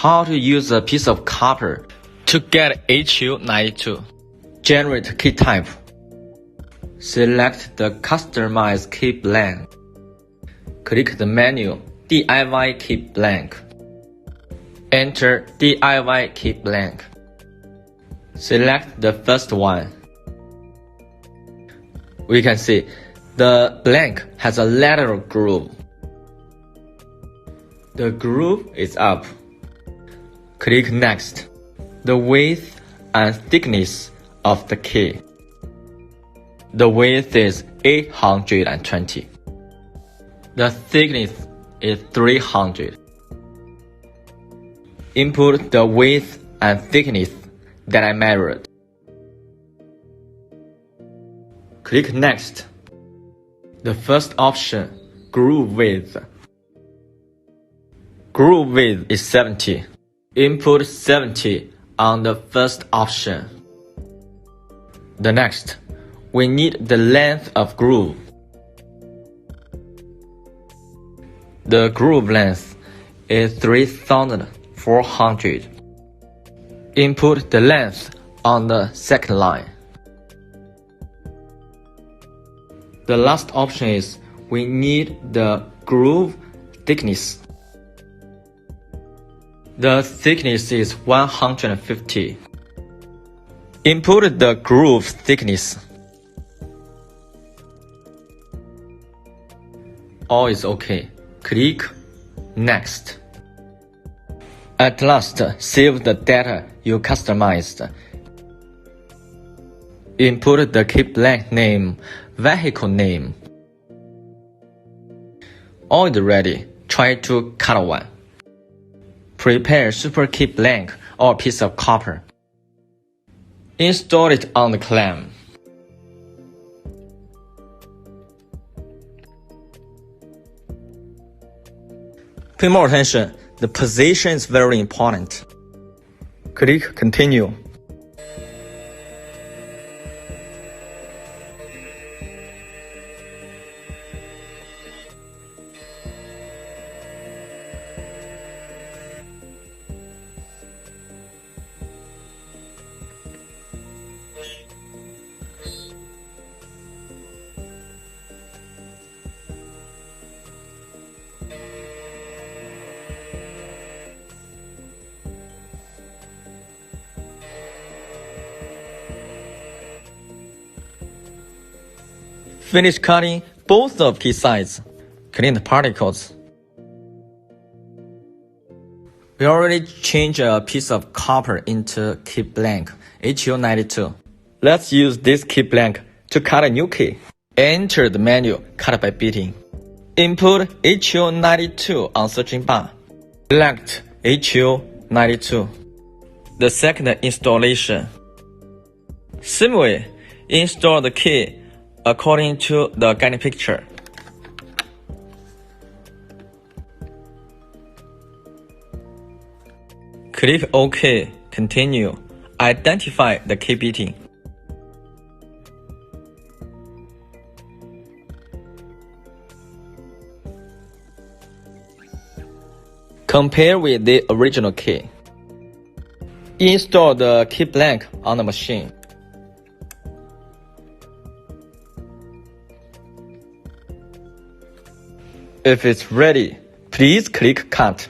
How to use a piece of copper to get HU92. Generate key type. Select the Customize Key Blank. Click the menu DIY Key Blank. Enter DIY Key Blank. Select the first one. We can see the blank has a lateral groove. The groove is up. Click Next. The width and thickness of the key. The width is 820. The thickness is 300. Input the width and thickness that I measured. Click Next. The first option, groove width. Groove width is 70. Input 70 on the first option. The next, we need the length of groove. The groove length is 3,400. Input the length on the second line. The last option is we need the groove thickness. The thickness is 150. Input the groove thickness. All is okay. Click Next. At last, save the data you customized. Input the key blank name, vehicle name. All is ready. Try to cut one. Prepare super key blank or piece of copper. Install it on the clamp. Pay more attention. The position is very important. Click Continue. Finish cutting both of key sides. Clean the particles. We already changed a piece of copper into key blank HU92. Let's use this key blank to cut a new key. Enter the menu Cut by Beating. Input HU92 on searching bar. Select HU92. The second installation. Similarly, install the key according to the guiding picture. Click OK, continue. Identify the key beating. Compare with the original key. Install the key blank on the machine. If it's ready, please click Cut.